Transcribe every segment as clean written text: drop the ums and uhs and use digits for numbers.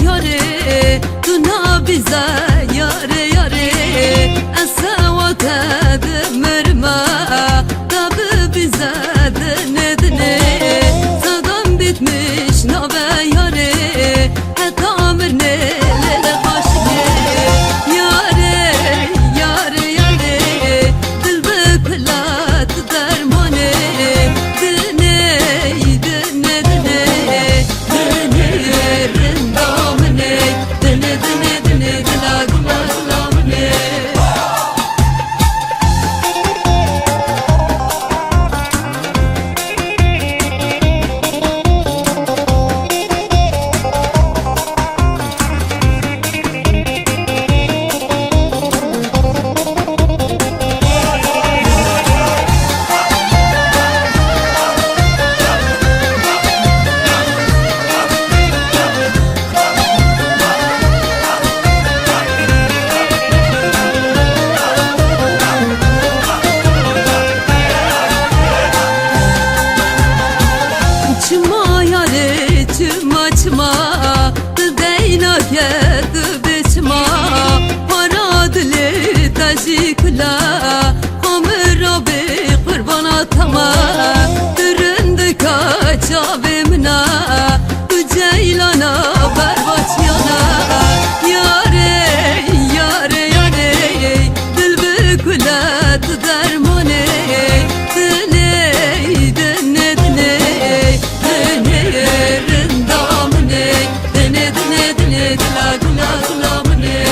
yare Duna bize yare yare Esavate demirme Tabi bize dine dine Sadan bitmiş nabe yare Hatta mirne lele kaşke Yare yare yare Dil bıklat dermane Dine dine dine Dine rindamine Dine dine dine dila gula gulamine Çıma yare çıma çıma Dıdeyna kedi biçma Para dili tacikla Kamera bi kurbana tama Düründü kaça bimna Bu ceylana berbat yana Yare yare yare Dil bükület dermane Dine dine dine Rindamine Dine dine dine dila gula gulamine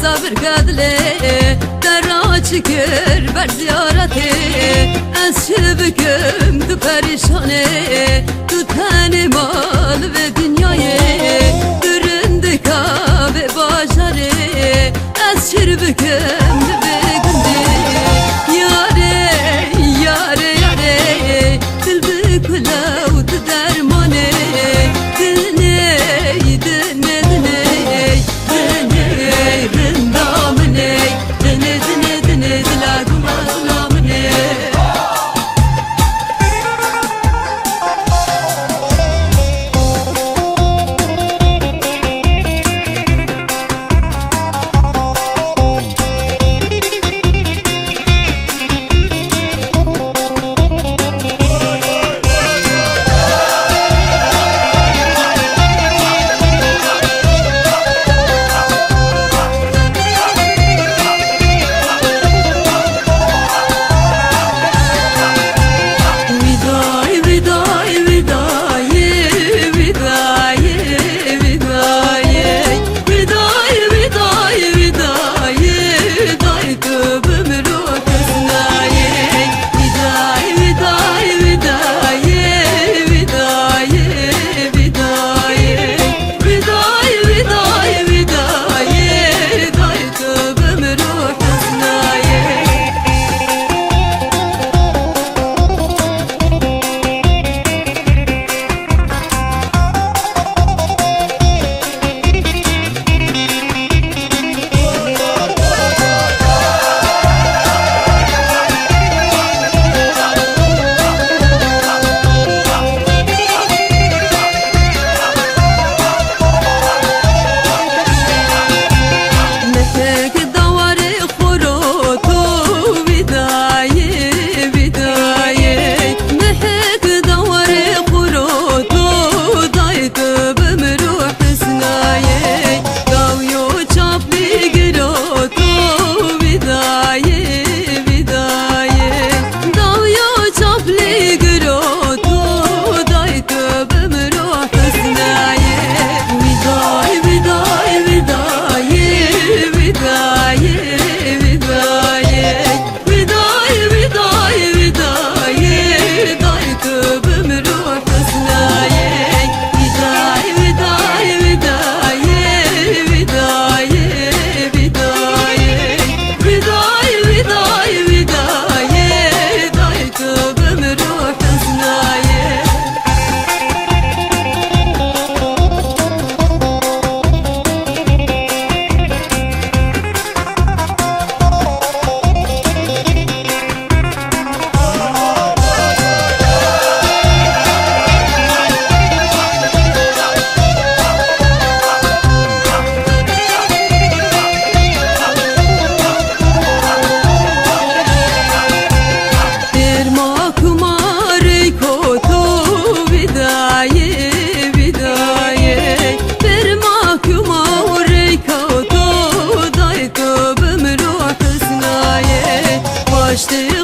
sabır kadle Dera çıkır ber ziyareti Ez şibüküm du perişane Du tane mal ve dünyayı Düründü kahve bajarı Ez şibüküm ve gündü Yare yare yare Dil bükülav du dermane Dine dine dine Rindamine Dine dine dine dila gulamine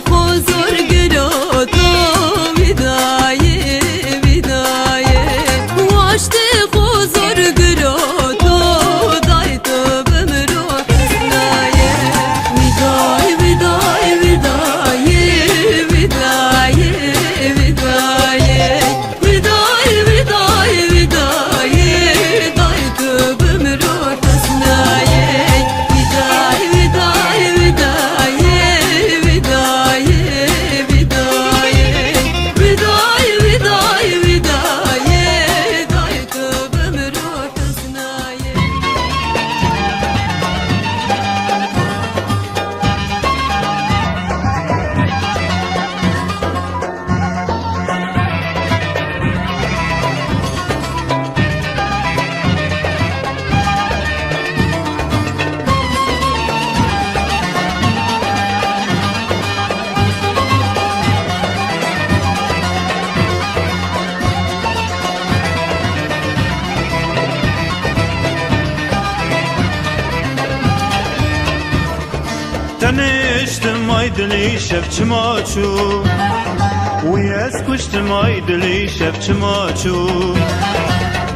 خزر گلوتو ویدای ویدای واشتی خزر گلوتو دای تو بمرو حسنای ویدای ویدای ویدای ویدای ویدای ویدای ویدای ویدای دای تو بمرو حسنای ویدای ویدای ویدای ویدای ویدای ویدای ویدای ویدای دای تو بمرو حسنای تنشتم ايدلي شفت ماچو وياس كشتم ايدلي شفت ماچو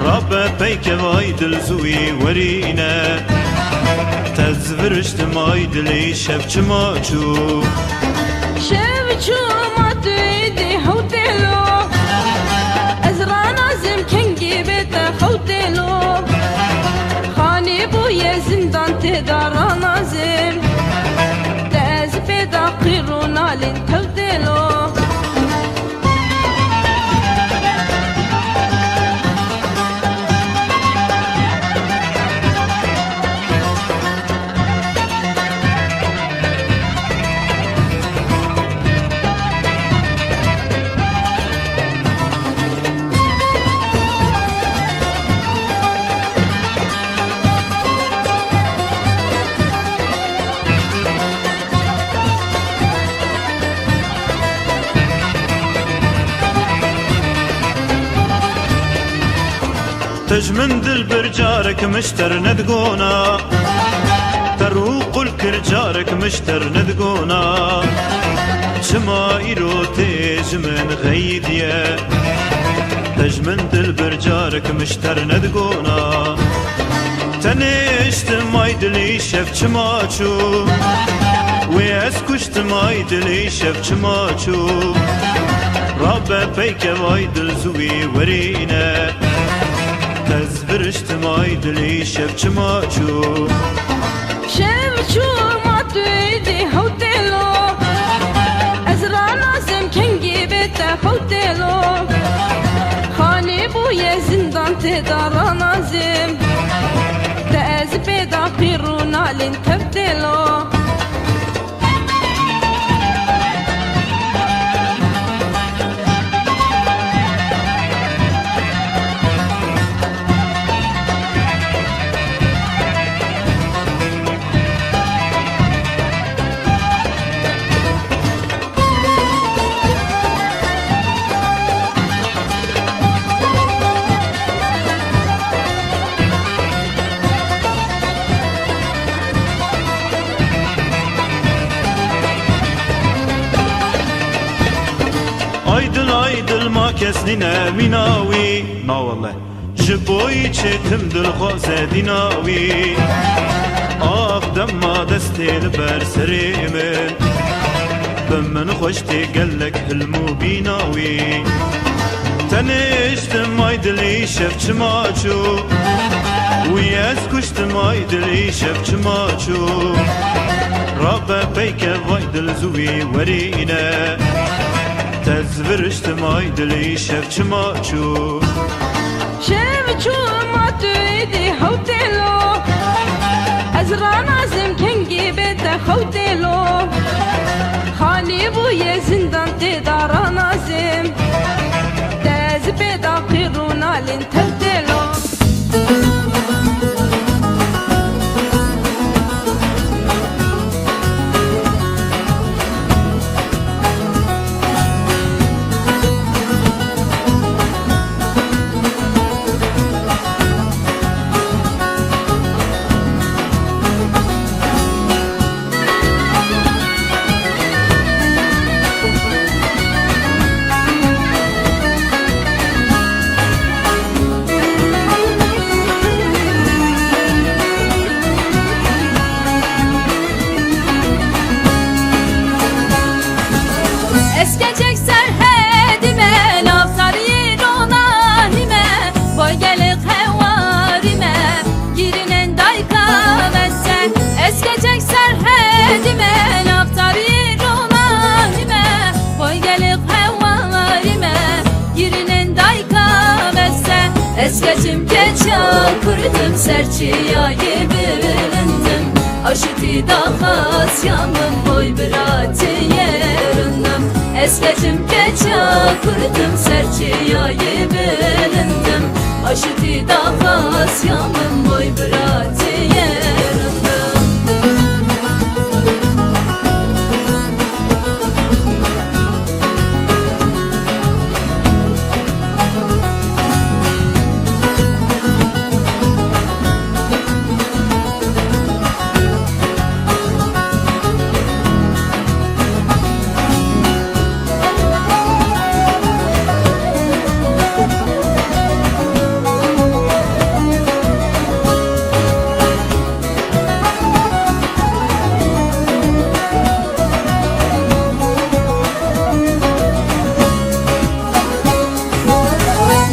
رب بيك وايدل زوي ورينا تزفرشتم ايدلي شفت ماچو شفچو ما تویدی هوتلو از رانازم کنگی بیت خوتلو خانی بوی زندان تدارانازم دز بیدا قیرونالین توتلو تجمن دل برجارك مشتر ندقونا تروق الكرجارك مشتر ندقونا شمائلو تجمن غيديا تجمن دل برجارك مشتر ندقونا تنشت مايدلي شفت شماچو ويسكشت مايدلي شفت شماچو رابع بيك وايدل زوي ورينا تزبرشت مايدلي شفت شماچو شفچو ما تویدی هوتلو از رانازم کنگی بیت خوتلو خانی بوی زندان تدارانازم دز بیدا قیرونالین توتلو Aydıl aydıl ma kesnine minawi Na vallahi Jiboyi çetim dil xwaze dinawi Af demma destê li ber serê min Bi min xweş tê gelek hilm û bînawî Tenêştim aydilî şev çimaçû Wî ez kuştim aydilî şev çimaçû Rabe peyke vay dil zûî werîne تزورشتم ايدلي شفت ماچو شفچو ما تویدی هوتلو از رانازم کنگی بیت خوتلو خانی بوی زندان تدارانازم دز بیدا قیرونالین توتلو Eskecek serhedime laflar yirona hime boy gelik hevarime girinen dayka messe eskecek serhedime laflar yirona hime boy gelik hevarime girinen dayka messe eskecim keça kurdum serçiya yebilindim aşıti dağaz yamın boy birati yerindim eskecim keça kurdum serçiya yebilindim aşıti dağaz yamın boy birati yerindim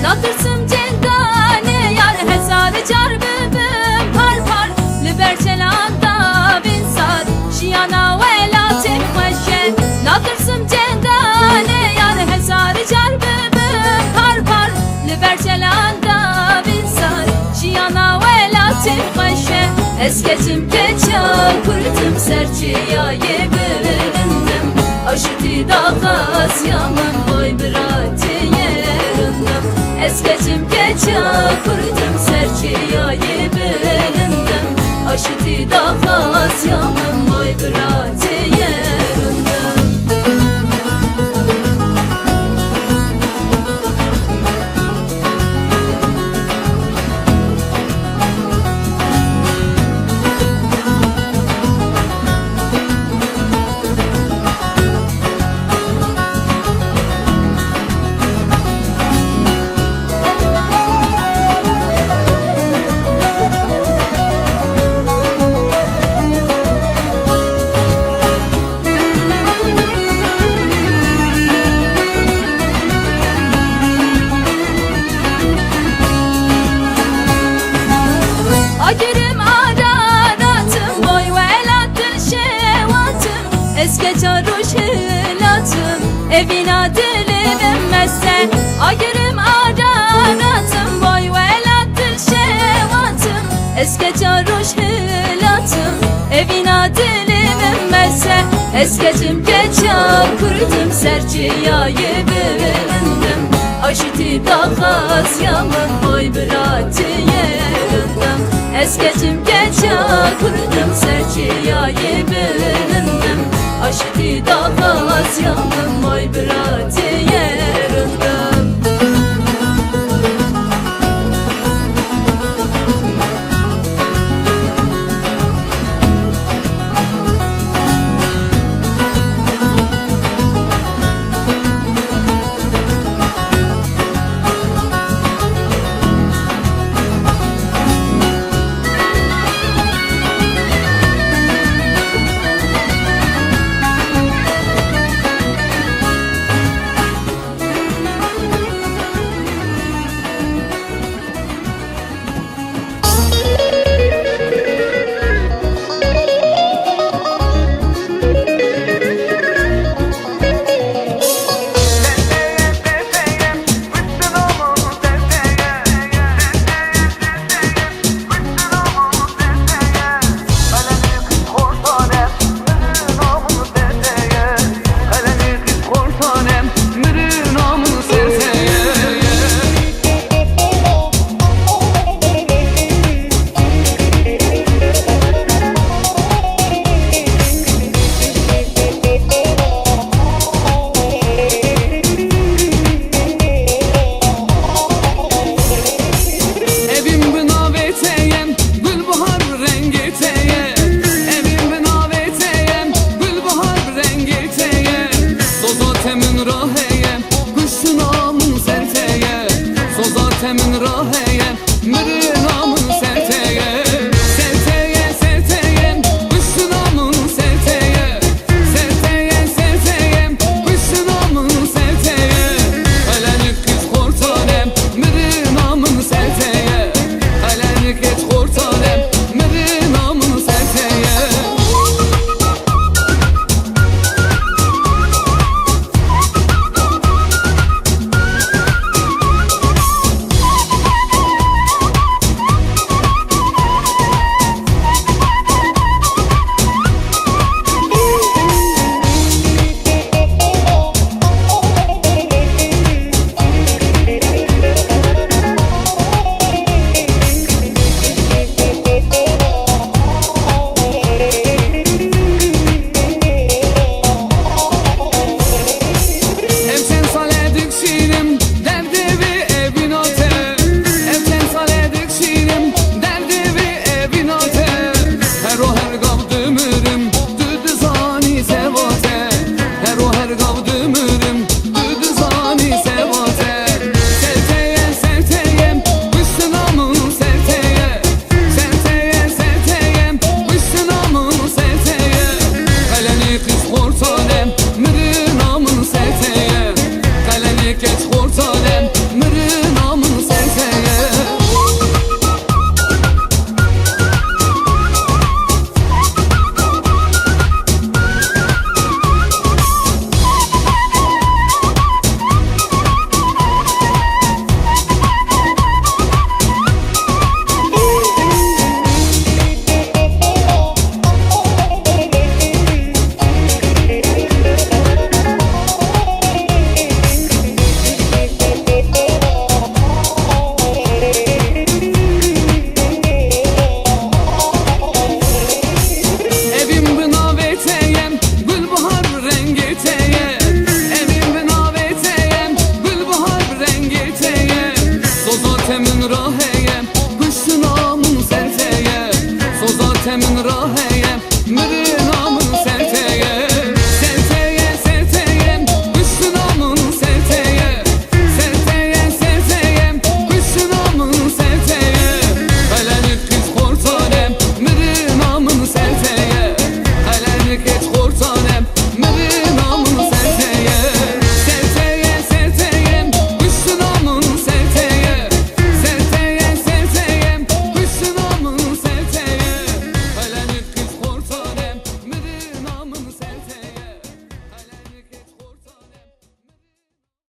Natırsım cendane yar hesarı car bıbım par par Liberçelanda bin saat şiyana vela tekmeşe Natırsım cendane yar hesarı car bıbım par par Liberçelanda bin saat şiyana vela tekmeşe Eskecim keça kurdum serçiya yebilindim aşıti dağaz yaman boy birati yerindim eskecim keça kurdum serçiya yebilindim aşıti dağaz yaman boy birati yerindim Agürüm araratım boy velattın şevatım eske çaruş hilatım evin adilim messe Agürüm araratım boy velattın şevatım eske çaruş hilatım evin adilim messe eskecim keça kurdum serçiya yebilindim aşıti dağaz yaman boy birati yerindim eskecim keça kurdum serçiya yebilindim aşıti dağaz yaman boy birati yerindim